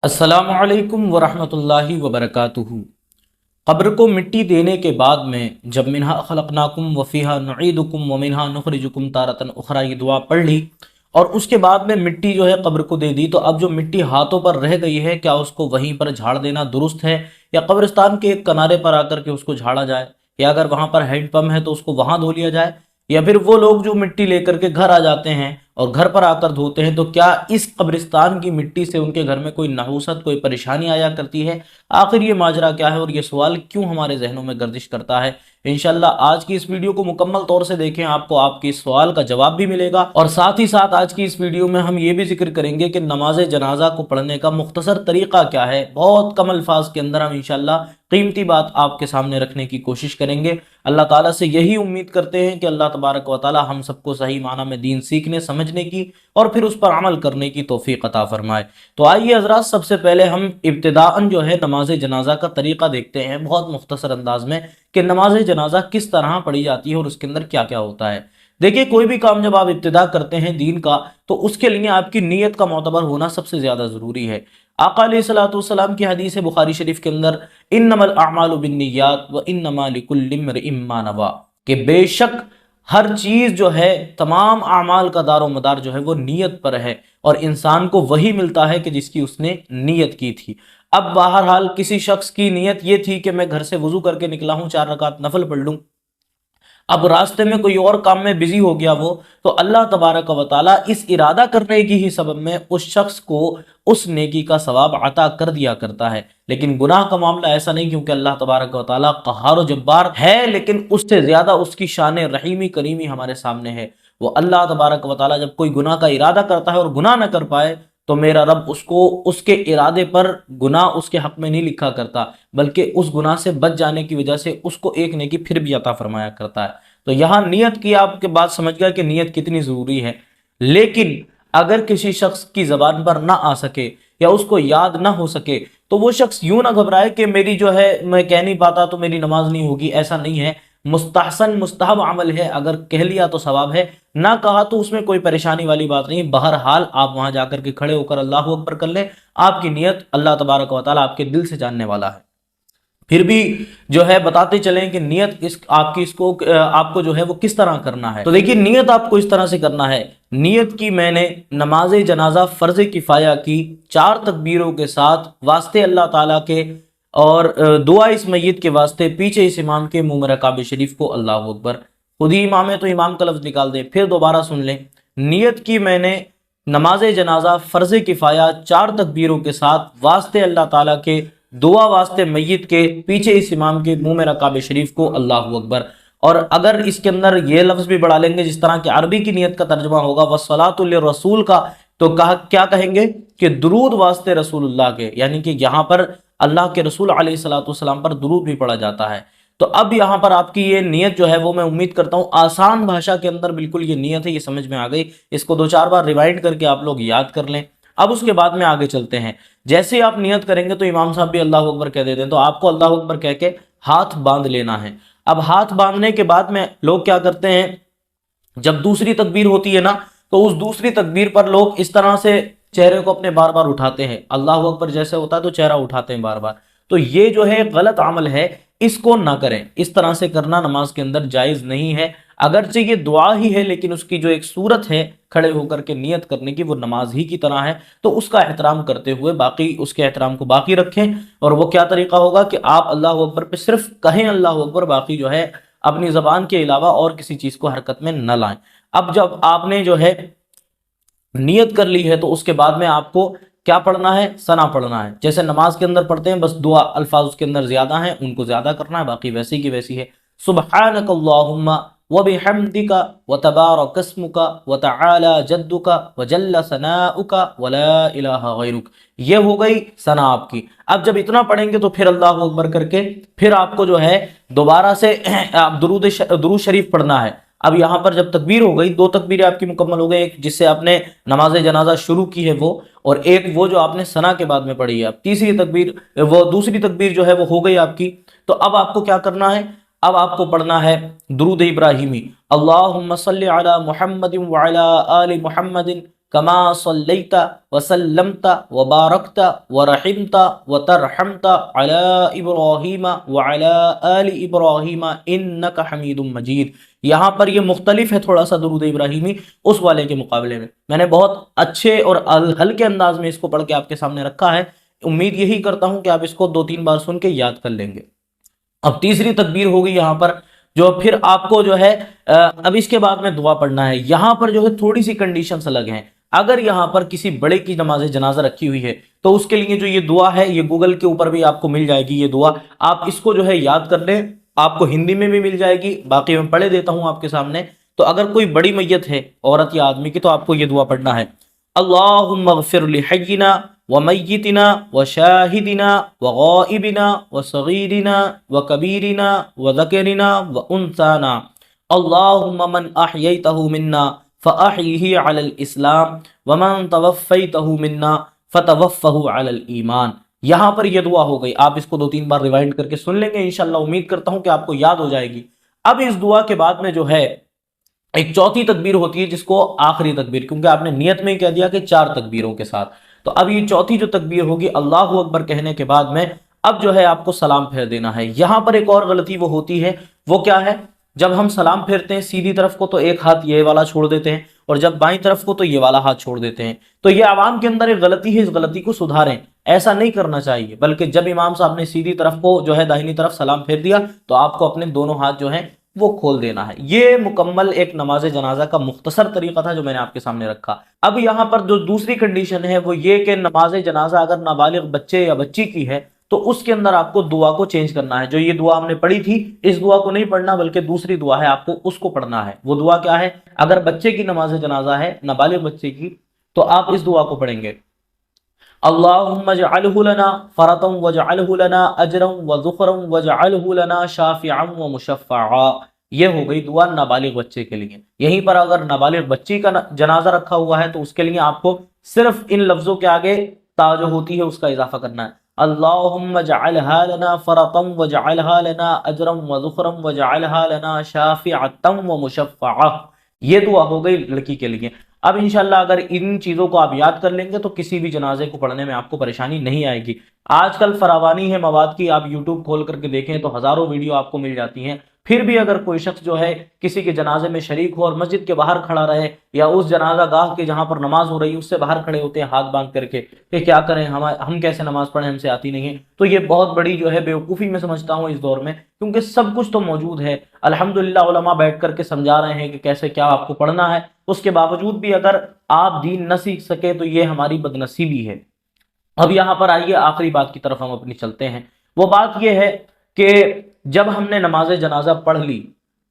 السلام علیکم ورحمۃ اللہ وبرکاتہ۔ قبر کو مٹی دینے کے بعد میں جب منہا خلقناکم وفیہا نعیدکم ومنہا نخرجکم تارۃ اخری یہ دعا پڑھ لی اور اس کے بعد میں مٹی جو ہے قبر کو دے دی، تو اب جو مٹی ہاتھوں پر رہ گئی ہے کیا اس کو وہیں پر جھاڑ دینا درست ہے، یا قبرستان کے ایک کنارے پر آ کر کے اس کو جھاڑا جائے، یا اگر وہاں پر ہینڈ پمپ ہے تو اس کو وہاں دھو لیا جائے، یا پھر وہ لوگ جو مٹی لے کر کے گھر آ جاتے ہیں اور گھر پر آ کر دھوتے ہیں، تو کیا اس قبرستان کی مٹی سے ان کے گھر میں کوئی نحوست کوئی پریشانی آیا کرتی ہے؟ آخر یہ ماجرا کیا ہے اور یہ سوال کیوں ہمارے ذہنوں میں گردش کرتا ہے؟ انشاءاللہ آج کی اس ویڈیو کو مکمل طور سے دیکھیں، آپ کو آپ کے اس سوال کا جواب بھی ملے گا، اور ساتھ ہی ساتھ آج کی اس ویڈیو میں ہم یہ بھی ذکر کریں گے کہ نماز جنازہ کو پڑھنے کا مختصر طریقہ کیا ہے۔ بہت کم الفاظ کے اندر ہم انشاءاللہ قیمتی بات آپ کے سامنے رکھنے کی کوشش کریں گے۔ اللہ تعالیٰ سے یہی امید کرتے ہیں کہ اللہ تبارک و تعالیٰ ہم سب کو صحیح معنی میں دین سیکھنے سمجھنے کی اور پھر اس پر عمل کرنے کی توفیق عطا فرمائے۔ تو آئیے حضرات، سب سے پہلے ہم ابتداءً جو ہے نماز جنازہ کا طریقہ دیکھتے ہیں بہت مختصر انداز میں، کہ نماز جنازہ کس طرح پڑھی جاتی ہے اور اس کے اندر کیا کیا ہوتا ہے۔ دیکھیے، کوئی بھی کام جب آپ ابتدا کرتے ہیں دین کا، تو اس کے لیے آپ کی نیت کا معتبر ہونا سب سے زیادہ ضروری ہے۔ آقا علیہ الصلوۃ والسلام کی حدیث بخاری شریف کے اندر انما الاعمال بالنیات وانما لکل امرئ ما نوی، کہ بے شک ہر چیز جو ہے، تمام اعمال کا دار و مدار جو ہے وہ نیت پر ہے، اور انسان کو وہی ملتا ہے کہ جس کی اس نے نیت کی تھی۔ اب بہرحال کسی شخص کی نیت یہ تھی کہ میں گھر سے وضو کر کے نکلا ہوں، 4 رکعت نفل پڑھ لوں، اب راستے میں کوئی اور کام میں بزی ہو گیا وہ، تو اللہ تبارک و تعالیٰ اس ارادہ کرنے کی ہی سبب میں اس شخص کو اس نیکی کا ثواب عطا کر دیا کرتا ہے۔ لیکن گناہ کا معاملہ ایسا نہیں، کیونکہ اللہ تبارک و تعالیٰ قہار و جبار ہے، لیکن اس سے زیادہ اس کی شان رحیمی کریمی ہمارے سامنے ہے۔ وہ اللہ تبارک و تعالیٰ جب کوئی گناہ کا ارادہ کرتا ہے اور گناہ نہ کر پائے، تو میرا رب اس کو اس کے ارادے پر گناہ اس کے حق میں نہیں لکھا کرتا، بلکہ اس گناہ سے بچ جانے کی وجہ سے اس کو ایک نیکی پھر بھی عطا فرمایا کرتا ہے۔ تو یہاں نیت کی آپ کے بات سمجھ گیا کہ نیت کتنی ضروری ہے۔ لیکن اگر کسی شخص کی زبان پر نہ آ سکے یا اس کو یاد نہ ہو سکے، تو وہ شخص یوں نہ گھبرائے کہ میری جو ہے میں کہہ نہیں پاتا تو میری نماز نہیں ہوگی، ایسا نہیں ہے۔ مستحسن مستحب عمل ہے، اگر کہہ لیا تو ثواب ہے، نہ کہا تو اس میں کوئی پریشانی والی بات نہیں۔ بہرحال آپ وہاں جا کر کے کھڑے ہو کر اللہ اکبر کر لیں، آپ کی نیت اللہ تبارک و تعالیٰ آپ کے دل سے جاننے والا ہے۔ پھر بھی جو ہے بتاتے چلیں کہ نیت آپ کو جو ہے وہ کس طرح کرنا ہے۔ تو دیکھیے، نیت آپ کو اس طرح سے کرنا ہے۔ نیت کی میں نے نماز جنازہ فرض کفایہ کی 4 تکبیروں کے ساتھ واسطے اللہ تعالیٰ کے، اور دعا اس میت کے واسطے پیچھے اس امام کے منہ میں کعبہ شریف کو اللہ اکبر، خود ہی امام ہے تو امام کا لفظ نکال دیں، پھر دوبارہ سن لیں۔ نیت کی میں نے نماز جنازہ فرض کفایہ 4 تکبیروں کے ساتھ واسطے اللہ تعالیٰ کے، دعا واسطے میت کے، پیچھے اس امام کے منہ میں کعبہ شریف کو اللہ اکبر۔ اور اگر اس کے اندر یہ لفظ بھی بڑھا لیں گے، جس طرح کہ عربی کی نیت کا ترجمہ ہوگا والصلاۃ للرسول کا، تو کیا کہیں گے کہ درود واسطے رسول اللہ کے، یعنی کہ یہاں پر اللہ کے رسول علیہ الصلوۃ والسلام پر درود بھی پڑھا جاتا ہے۔ تو اب یہاں پر آپ کی یہ نیت جو ہے وہ میں امید کرتا ہوں آسان بھاشا کے اندر بالکل یہ نیت ہے، یہ سمجھ میں آ گئی۔ اس کو 2-4 بار ریوائنڈ کر کے آپ لوگ یاد کر لیں۔ اب اس کے بعد میں آگے چلتے ہیں۔ جیسے ہی آپ نیت کریں گے تو امام صاحب بھی اللہ اکبر کہہ دیتے ہیں، تو آپ کو اللہ اکبر کہہ کے ہاتھ باندھ لینا ہے۔ اب ہاتھ باندھنے کے بعد میں لوگ کیا کرتے ہیں، جب دوسری تکبیر ہوتی ہے نا، تو اس دوسری تکبیر پر لوگ اس طرح سے چہرے کو اپنے بار بار اٹھاتے ہیں، اللہ اکبر جیسے ہوتا ہے تو چہرہ اٹھاتے ہیں بار بار۔ تو یہ جو ہے غلط عمل ہے، اس کو نہ کریں۔ اس طرح سے کرنا نماز کے اندر جائز نہیں ہے۔ اگرچہ یہ دعا ہی ہے، لیکن اس کی جو ایک صورت ہے کھڑے ہو کر کے نیت کرنے کی، وہ نماز ہی کی طرح ہے، تو اس کا احترام کرتے ہوئے باقی اس کے احترام کو باقی رکھیں۔ اور وہ کیا طریقہ ہوگا کہ آپ اللہ اکبر پہ صرف کہیں اللہ اکبر، باقی جو ہے اپنی زبان کے علاوہ اور کسی چیز کو حرکت میں نہ لائیں۔ اب جب آپ نے جو ہے نیت کر لی ہے، تو اس کے بعد میں آپ کو کیا پڑھنا ہے، ثنا پڑھنا ہے، جیسے نماز کے اندر پڑھتے ہیں، بس دعا الفاظ اس کے اندر زیادہ ہیں، ان کو زیادہ کرنا ہے، باقی ویسی کی ویسی ہے۔ سبحانک اللہم وبحمدک وتبارک اسمک وتعالی جدک وجل ثناؤک ولا الہ غیرک، یہ ہو گئی ثنا آپ کی۔ اب جب اتنا پڑھیں گے تو پھر اللہ اکبر کر کے پھر آپ کو جو ہے دوبارہ سے آپ درود شریف پڑھنا ہے۔ اب یہاں پر جب تکبیر ہو گئی، 2 تکبیریں آپ کی مکمل ہو گئی، ایک جس سے آپ نے نماز جنازہ شروع کی ہے وہ، اور ایک وہ جو آپ نے ثنا کے بعد میں پڑھی ہے۔ اب تیسری تکبیر، وہ دوسری تکبیر جو ہے وہ ہو گئی آپ کی۔ تو اب آپ کو کیا کرنا ہے، اب آپ کو پڑھنا ہے درود ابراہیمی، اللہم صلی علی محمد وعلی آل محمد कमा सल्लैता व सल्लमता व बारकता व रहिमता व तरहमता अला इब्राहीम व अला आलि इब्राहीम इन्नका हमीदुम मजीद। यहाँ पर ये मुख्तलिफ है थोड़ा सा दुरूद इब्राहिमी उस वाले के मुकाबले में। मैंने बहुत अच्छे और हल्के अंदाज में इसको पढ़ के आपके सामने रखा है। उम्मीद यही करता हूँ कि आप इसको 2-3 बार सुन के याद कर लेंगे। अब तीसरी तकबीर होगी यहाँ पर, जो फिर आपको जो है अब इसके बाद में दुआ पढ़ना है। यहाँ पर जो है थोड़ी सी कंडीशंस अलग हैं। अगर यहाँ पर किसी बड़े की नमाज जनाजा रखी हुई है तो उसके लिए जो ये दुआ है, ये गूगल के ऊपर भी आपको मिल जाएगी ये दुआ, आप इसको जो है याद कर लें। आपको हिंदी में भी मिल जाएगी, बाकी मैं पढ़े देता हूँ आपके सामने। तो अगर कोई बड़ी मैयत है औरत या आदमी की, तो आपको ये दुआ पढ़ना है, अल्लाहुम्मा ग़फ़िर लिहय्यिना व मय्यितिना व शाहिदिना व गाइबिना व सगीरिना व कबीरिना व ज़करिना व उन्साना, अल्लाहुम्मा मन अहयैतहु मिन्ना फ़अहयिही अलल इस्लाम व मन तवफ़्फ़ैतहु मिन्ना फ़तवफ़्फ़हु अलल ईमान। यहाँ पर यह दुआ हो गई। आप इसको 2-3 बार रिवाइंड करके सुन लेंगे, इंशाल्लाह उम्मीद करता हूँ कि आपको याद हो जाएगी। अब इस दुआ के बाद में जो है एक चौथी तकबीर होती है, जिसको आखिरी तकबीर, क्योंकि आपने नियत में कह दिया कि 4 तकबीरों के साथ, तो अब ये चौथी जो तकबीर होगी अल्लाहु अकबर कहने के बाद में अब जो है आपको सलाम फेर देना है। यहां पर एक और गलती वो होती है, वो क्या है, जब हम सलाम फेरते हैं सीधी तरफ को तो एक हाथ ये वाला छोड़ देते हैं, और जब बाईं तरफ को तो ये वाला हाथ छोड़ देते हैं। तो ये आवाम के अंदर एक गलती है, इस गलती को सुधारें। ऐसा नहीं करना चाहिए, बल्कि जब इमाम साहब ने सीधी तरफ को जो है दाहिनी तरफ सलाम फेर दिया तो आपको अपने दोनों हाथ जो है वो खोल देना है। ये मुकम्मल एक नमाज जनाजा का मुख्तसर तरीका था जो मैंने आपके सामने रखा। अब यहाँ पर जो दूसरी कंडीशन है वो ये कि नमाज जनाजा अगर नाबालिग बच्चे या बच्ची की है तो उसके अंदर आपको दुआ को चेंज करना है। जो ये दुआ हमने पढ़ी थी, इस दुआ को नहीं पढ़ना, बल्कि दूसरी दुआ है, आपको उसको पढ़ना है। वो दुआ क्या है, अगर बच्चे की नमाज जनाजा है, नाबालिग बच्चे की, तो आप इस दुआ को पढ़ेंगे, अल्लाहुम्मा जअलहु लना फरतन वजअलहु लना अजरन व ज़ुखरन वजअलहु लना शाफिअन व मुशफ़्फ़आ। ये हो गई दुआ नाबालिग बच्चे के लिए। यहीं पर अगर नाबालिग बच्ची का जनाजा रखा हुआ है तो उसके लिए आपको सिर्फ इन लफ्जों के आगे ता जो होती है उसका इजाफा करना है, अल्लाहुम्मा जअलहा लना फरतन वजअलहा लना अजरन व ज़ुखरन वजअलहा लना शाफिअतन व मुशफ़्फ़आ। ये दुआ हो गई लड़की के लिए। अब इंशाल्लाह अगर इन चीज़ों को आप याद कर लेंगे तो किसी भी जनाजे को पढ़ने में आपको परेशानी नहीं आएगी। आजकल फरावानी है मवाद की, आप यूट्यूब खोल करके देखें तो हज़ारों वीडियो आपको मिल जाती हैं। फिर भी अगर कोई शख्स जो है किसी के जनाजे में शरीक हो और मस्जिद के बाहर खड़ा रहे, या उस जनाजा गाह के जहाँ पर नमाज हो रही है उससे बाहर खड़े होते हैं हाथ बांध करके कि क्या करें, हम कैसे नमाज पढ़ें, हमसे आती नहीं है, तो ये बहुत बड़ी जो है बेवकूफ़ी मैं समझता हूँ इस दौर में, क्योंकि सब कुछ तो मौजूद है। अल्हम्दुलिल्लाह उलमा बैठ करके समझा रहे हैं कि कैसे क्या आपको पढ़ना है। उसके बावजूद भी अगर आप दीन न सीख सके तो ये हमारी बदनसीबी है। अब यहाँ पर आइए आखिरी बात की तरफ हम अपनी चलते हैं। वो बात यह है कि जब हमने नमाज जनाजा पढ़ ली,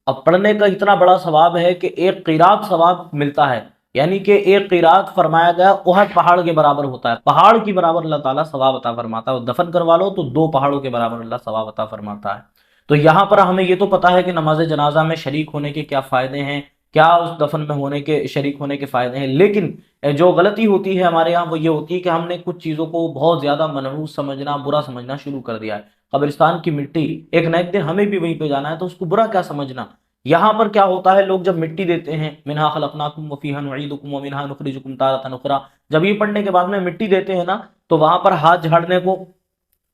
अब पढ़ने का इतना बड़ा सवाब है कि एक क़िरात सवाब मिलता है, यानी कि एक क़िरात फरमाया गया उहद पहाड़ के बराबर होता है। पहाड़ की बराबर अल्लाह ताला सवाब अता फरमाता है, और दफन करवा लो तो 2 पहाड़ों के बराबर अल्लाह सवाब अता फरमाता है। तो यहाँ पर हमें ये तो पता है कि नमाज जनाजा में शरीक होने के क्या फ़ायदे हैं, क्या उस दफन में होने के शरीक होने के फ़ायदे हैं, लेकिन जो गलती होती है हमारे यहाँ वो ये होती है कि हमने कुछ चीज़ों को बहुत ज़्यादा मनहूस समझना, बुरा समझना शुरू कर दिया है। कब्रिस्तान की मिट्टी, एक न एक दिन हमें भी वहीं पे जाना है, तो उसको बुरा क्या समझना। यहाँ पर क्या होता है, लोग जब मिट्टी देते हैं, मिन्हा खलकनाकुम व फीहा नुईदुकुम व मिन्हा नुखरिजुकुम तारतन उखरा, जब ये पढ़ने के बाद में मिट्टी देते हैं ना, तो वहां पर हाथ झाड़ने को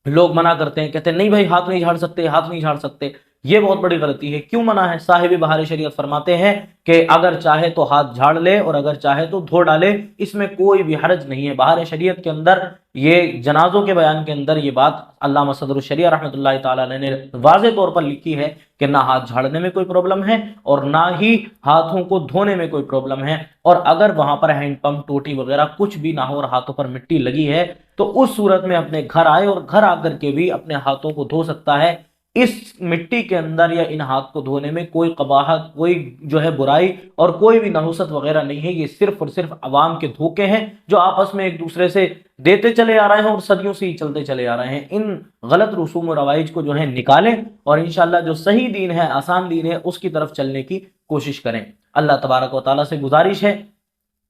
लोग मना करते हैं, कहते हैं नहीं भाई हाथ नहीं झाड़ सकते, हाथ नहीं झाड़ सकते। ये बहुत बड़ी गलती है। क्यों मना है? साहिब बहार शरीयत फरमाते हैं कि अगर चाहे तो हाथ झाड़ ले और अगर चाहे तो धो डाले, इसमें कोई भी हरज नहीं है। बहार शरीयत के अंदर ये जनाजों के बयान के अंदर ये बात अल्लामा सदरुल शरिया रहमतुल्लाहि ताला अलैह ने वाज़े तौर पर लिखी है कि ना हाथ झाड़ने में कोई प्रॉब्लम है और ना ही हाथों को धोने में कोई प्रॉब्लम है। और अगर वहां पर हैंडपंप, टोटी वगैरह कुछ भी ना हो और हाथों पर मिट्टी लगी है तो उस सूरत में अपने घर आए और घर आकर के भी अपने हाथों को धो सकता है। इस मिट्टी के अंदर या इन हाथ को धोने में कोई कबाहत, कोई जो है बुराई और कोई भी नहुसत वगैरह नहीं है। ये सिर्फ और सिर्फ अवाम के धोखे हैं जो आपस में एक दूसरे से देते चले आ रहे हैं और सदियों से ही चलते चले आ रहे हैं। इन गलत रसूम और रवाइज को जो है निकालें और इंशाल्लाह जो सही दीन है, आसान दीन है, उसकी तरफ चलने की कोशिश करें। अल्लाह तबारक व तआला से गुजारिश है,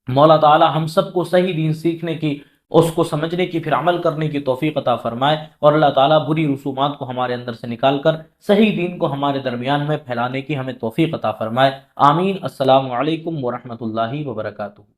मौला ताला हम सबको सही दीन सीखने की, उसको समझने की, फिर अमल करने की तौफीक अता फरमाए और अल्लाह ताला बुरी रसूमात को हमारे अंदर से निकाल कर सही दीन को हमारे दरमियान में फैलाने की हमें तौफीक अता फरमाए। आमीन। अस्सलामु अलैकुम व रहमतुल्लाहि व बरकातुहू।